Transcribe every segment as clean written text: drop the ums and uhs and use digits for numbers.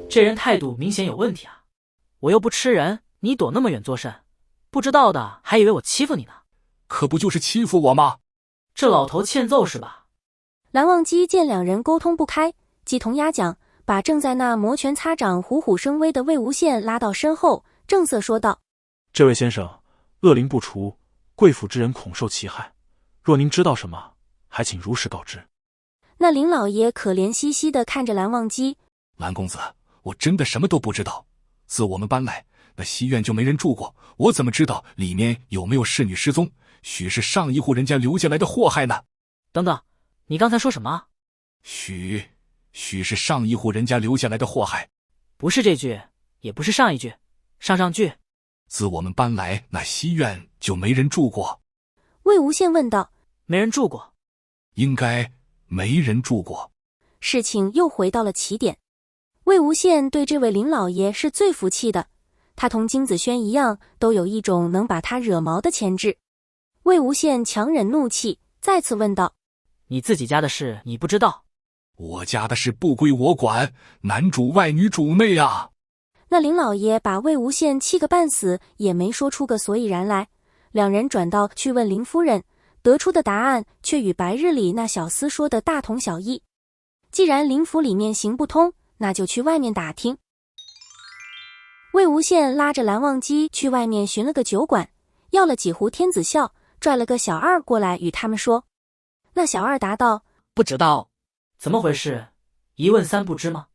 这人态度明显有问题啊！我又不吃人，你躲那么远作甚？不知道的还以为我欺负你呢。可不就是欺负我吗？这老头欠揍是吧？蓝忘机见两人沟通不开，鸡同鸭讲，把正在那摩拳擦掌、虎虎生威的魏无羡拉到身后，正色说道：“这位先生，恶灵不除，贵府之人恐受其害。若您知道什么，还请如实告知。”那林老爷可怜兮兮地看着蓝忘机：“蓝公子，我真的什么都不知道。自我们搬来，那西院就没人住过，我怎么知道里面有没有侍女失踪？许是上一户人家留下来的祸害呢？”等等，你刚才说什么？许是上一户人家留下来的祸害。不是这句，也不是上一句，上句。自我们搬来，那西院就没人住过。魏无羡问道：“没人住过？应该没人住过。”事情又回到了起点。魏无羡对这位林老爷是最服气的，他同金子轩一样，都有一种能把他惹毛的潜质。魏无羡强忍怒气，再次问道：“你自己家的事你不知道？”“我家的事不归我管，男主外女主内啊。”那林老爷把魏无羡气个半死，也没说出个所以然来。两人转到去问林夫人，得出的答案却与白日里那小厮说的大同小异。既然林府里面行不通，那就去外面打听。魏无羡拉着蓝忘机去外面寻了个酒馆，要了几壶天子笑，拽了个小二过来与他们说。那小二答道：“不知道。”“怎么回事？一问三不知吗？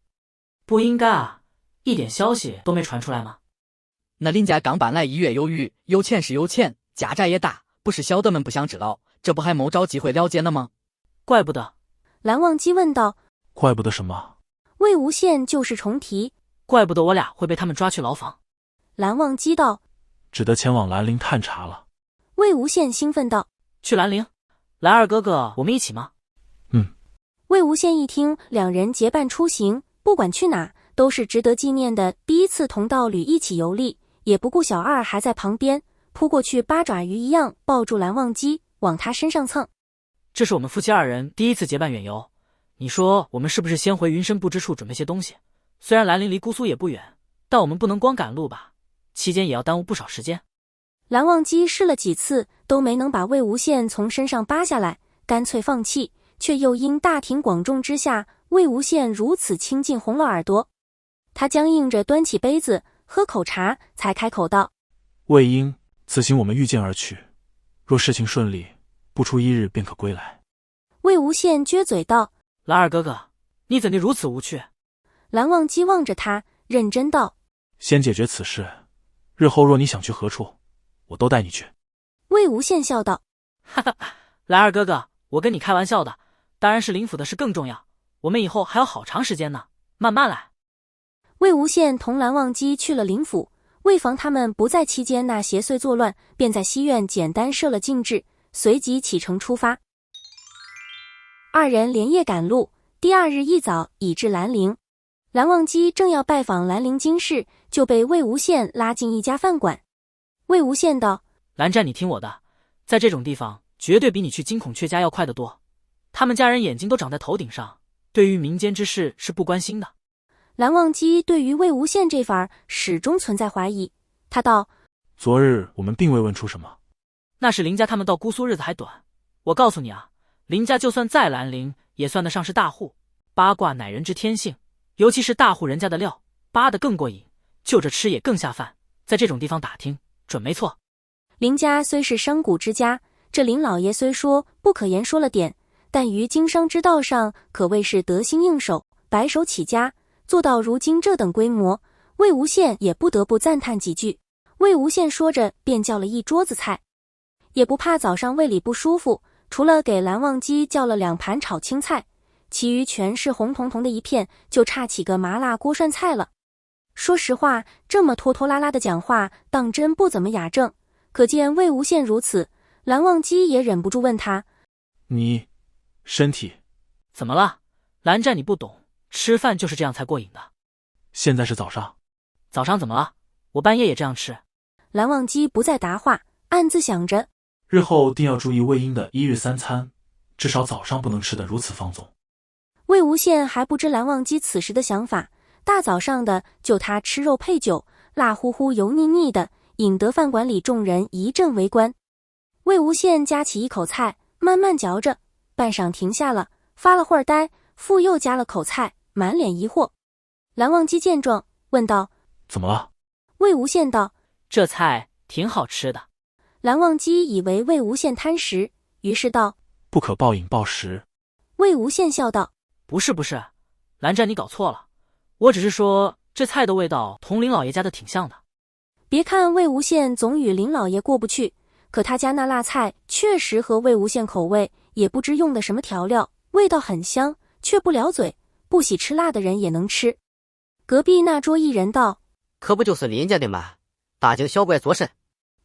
不应该啊，一点消息都没传出来吗？”“那林家刚搬来1月有余，有钱是有钱，家宅也大，不是小的们不想知道，这不还没找机会了解呢吗？”“怪不得。”蓝忘机问道。“怪不得什么？”魏无羡就是重提。“怪不得我俩会被他们抓去牢房。”蓝忘机道。“只得前往兰陵探查了。”魏无羡兴奋道。“去兰陵？蓝二哥哥，我们一起吗？”“嗯。”魏无羡一听两人结伴出行，不管去哪都是值得纪念的第一次同道侣一起游历，也不顾小二还在旁边，扑过去八爪鱼一样抱住蓝忘机，往他身上蹭。“这是我们夫妻二人第一次结伴远游，你说我们是不是先回云深不知处准备些东西？虽然兰陵离姑苏也不远，但我们不能光赶路吧，期间也要耽误不少时间。”蓝忘机试了几次都没能把魏无羡从身上扒下来，干脆放弃，却又因大庭广众之下魏无羡如此亲近红了耳朵。他僵硬着端起杯子喝口茶，才开口道：“魏婴，此行我们御剑而去，若事情顺利，不出1日便可归来。”魏无羡撅嘴道：“蓝二哥哥，你怎地如此无趣？”蓝忘机望着他，认真道：“先解决此事，日后若你想去何处，我都带你去。”魏无羡笑道：“哈哈，蓝二哥哥，我跟你开玩笑的，当然是林府的事更重要，我们以后还有好长时间呢，慢慢来。”魏无羡同蓝忘机去了林府，为防他们不在期间那邪祟作乱，便在西院简单设了禁制，随即启程出发。二人连夜赶路，第二日一早已至兰陵。蓝忘机正要拜访兰陵经事，就被魏无羡拉进一家饭馆。魏无羡道：“蓝湛，你听我的，在这种地方绝对比你去金孔雀家要快得多。他们家人眼睛都长在头顶上，对于民间之事是不关心的。”蓝忘机对于魏无羡这番始终存在怀疑，他道：“昨日我们并未问出什么。”“那是林家他们到姑苏日子还短，我告诉你啊，林家就算在兰陵，也算得上是大户，八卦乃人之天性，尤其是大户人家的料，扒得更过瘾，就着吃也更下饭，在这种地方打听，准没错。”林家虽是商贾之家，这林老爷虽说不可言说了点，但于经商之道上可谓是得心应手，白手起家，做到如今这等规模，魏无羡也不得不赞叹几句。魏无羡说着便叫了一桌子菜，也不怕早上胃里不舒服，除了给蓝忘机叫了2盘炒青菜，其余全是红彤彤的一片，就差起个麻辣锅涮菜了。说实话，这么拖拖拉拉的讲话当真不怎么雅正，可见魏无羡如此，蓝忘机也忍不住问他：“你身体怎么了？蓝湛，你不懂，吃饭就是这样才过瘾的。”“现在是早上。”“早上怎么了？我半夜也这样吃。”蓝忘机不再答话，暗自想着日后定要注意魏婴的1日3餐，至少早上不能吃得如此放纵。魏无羡还不知蓝忘机此时的想法，大早上的就他吃肉配酒，辣乎乎油腻腻的，引得饭馆里众人一阵围观。魏无羡夹起一口菜，慢慢嚼着，半晌停下了，发了会儿呆，复又夹了口菜，满脸疑惑。蓝忘机见状，问道：怎么了？魏无羡道：这菜挺好吃的。蓝忘机以为魏无羡贪食，于是道：不可暴饮暴食。魏无羡笑道：不是，蓝湛你搞错了，我只是说这菜的味道同林老爷家的挺像的。别看魏无羡总与林老爷过不去，可他家那辣菜确实合魏无羡口味，也不知用的什么调料，味道很香，却不撩嘴，不喜吃辣的人也能吃。隔壁那桌一人道：可不就是林家的吗？大惊小怪作甚？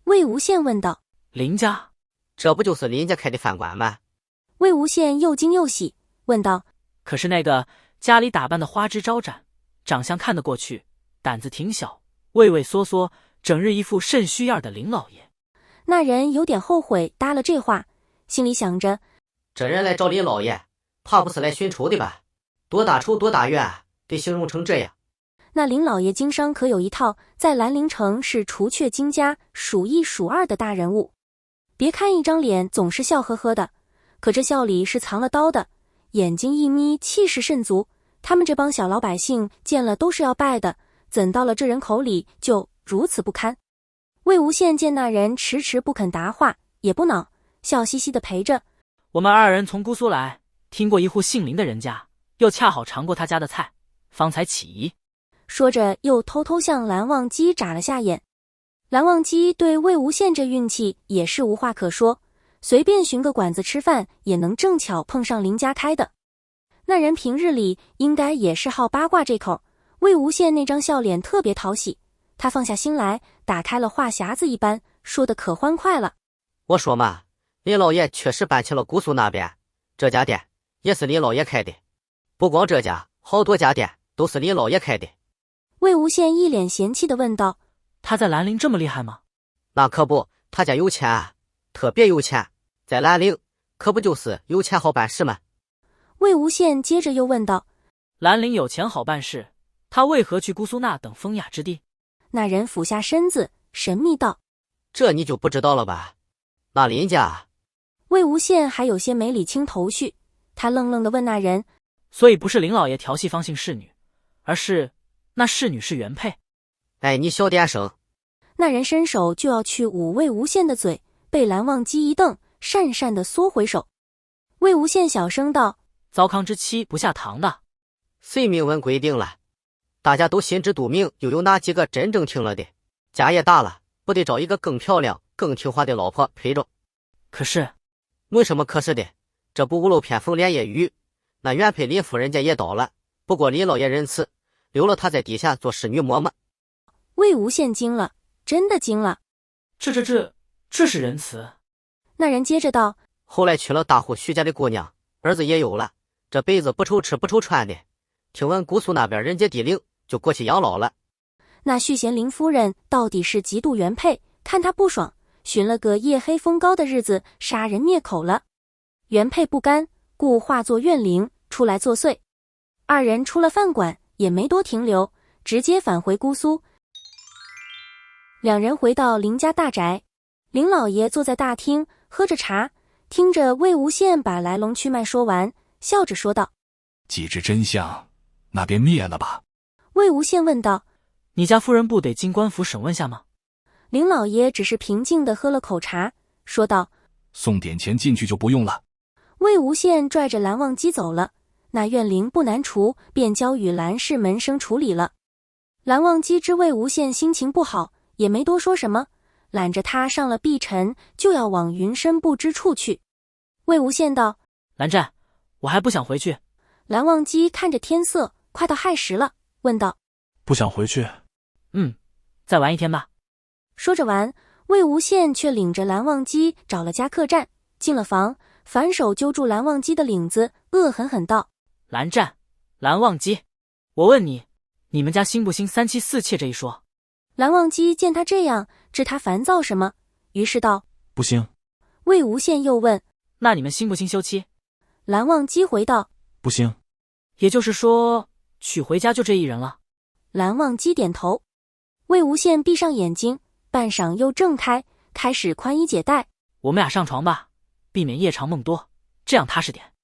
魏无羡问道：林家？这不就是林家开的饭馆吗？魏无羡又惊又喜，问道：可是那个家里打扮的花枝招展，长相看得过去，胆子挺小，畏畏缩缩，整日一副肾虚样的林老爷。那人有点后悔搭了这话，心里想着，这人来找林老爷，怕不是来寻仇的吧？多大仇多大怨，得形容成这样。那林老爷经商可有一套，在兰陵城是除却金家数一数二的大人物。别看一张脸总是笑呵呵的，可这笑里是藏了刀的，眼睛一眯，气势甚足。他们这帮小老百姓见了都是要拜的，怎到了这人口里就如此不堪？魏无羡见那人迟迟不肯答话，也不恼，笑嘻嘻的陪着。我们二人从姑苏来，听过一户姓林的人家，又恰好尝过他家的菜，方才起疑。说着又偷偷向蓝忘机眨了下眼。蓝忘机对魏无羡这运气也是无话可说，随便寻个馆子吃饭也能正巧碰上林家开的。那人平日里应该也是好八卦这口，魏无羡那张笑脸特别讨喜，他放下心来，打开了话匣子一般，说得可欢快了。我说嘛，林老爷确实搬去了姑苏那边，这家店也是林老爷开的，不光这家，好多家店都是林老爷开的。魏无羡一脸嫌弃地问道：他在兰陵这么厉害吗？那可不，他家有钱啊，特别有钱，在兰陵可不就是有钱好办事吗？魏无羡接着又问道：兰陵有钱好办事，他为何去姑苏那等风雅之地？那人俯下身子，神秘道：这你就不知道了吧？那林家……魏无羡还有些没理清头绪，他愣愣地问那人：所以不是林老爷调戏方姓侍女，而是那侍女是原配？哎，你小点声！那人伸手就要去捂魏无羡的嘴，被蓝忘机一瞪，讪讪地缩回手。魏无羡小声道：糟糠之妻不下堂的。谁明文规定了？大家都心知肚明，又有哪几个真正听了的？家也大了，不得找一个更漂亮更听话的老婆陪着？可是没什么可是的，这不屋漏偏逢连夜雨，那原配林夫人家也倒了，不过林老爷仁慈，留了她在底下做侍女嬷嬷。魏无羡惊了，真的惊了。这是仁慈？那人接着道：后来娶了大户徐家的姑娘，儿子也有了，这辈子不愁吃不愁穿的。听闻姑苏那边人杰地灵，就过去养老了。那续弦林夫人到底是嫉妒原配，看他不爽，寻了个夜黑风高的日子杀人灭口了。原配不甘，故化作怨灵出来作祟。二人出了饭馆，也没多停留，直接返回姑苏。两人回到林家大宅，林老爷坐在大厅喝着茶，听着魏无羡把来龙去脉说完，笑着说道：既知真相，那便灭了吧。魏无羡问道：你家夫人不得经官府审问下吗？林老爷只是平静地喝了口茶，说道：送点钱进去就不用了。魏无羡拽着蓝忘机走了，那怨灵不难除，便交与蓝氏门生处理了。蓝忘机知魏无羡心情不好，也没多说什么，揽着他上了碧尘，就要往云深不知处去。魏无羡道：蓝湛，我还不想回去。蓝忘机看着天色，快到亥时了，问道：不想回去？再玩一天吧。说着玩，魏无羡却领着蓝忘机找了家客栈，进了房，反手揪住蓝忘机的领子，恶狠狠道：蓝湛，蓝忘机，我问你，你们家兴不兴三妻四妾这一说？蓝忘机见他这样，知他烦躁什么，于是道：不兴。魏无羡又问：那你们兴不兴休妻？蓝忘机回道：不兴。也就是说，娶回家就这一人了。蓝忘机点头。魏无羡闭上眼睛，半晌又睁开，开始宽衣解带。我们俩上床吧，避免夜长梦多，这样踏实点。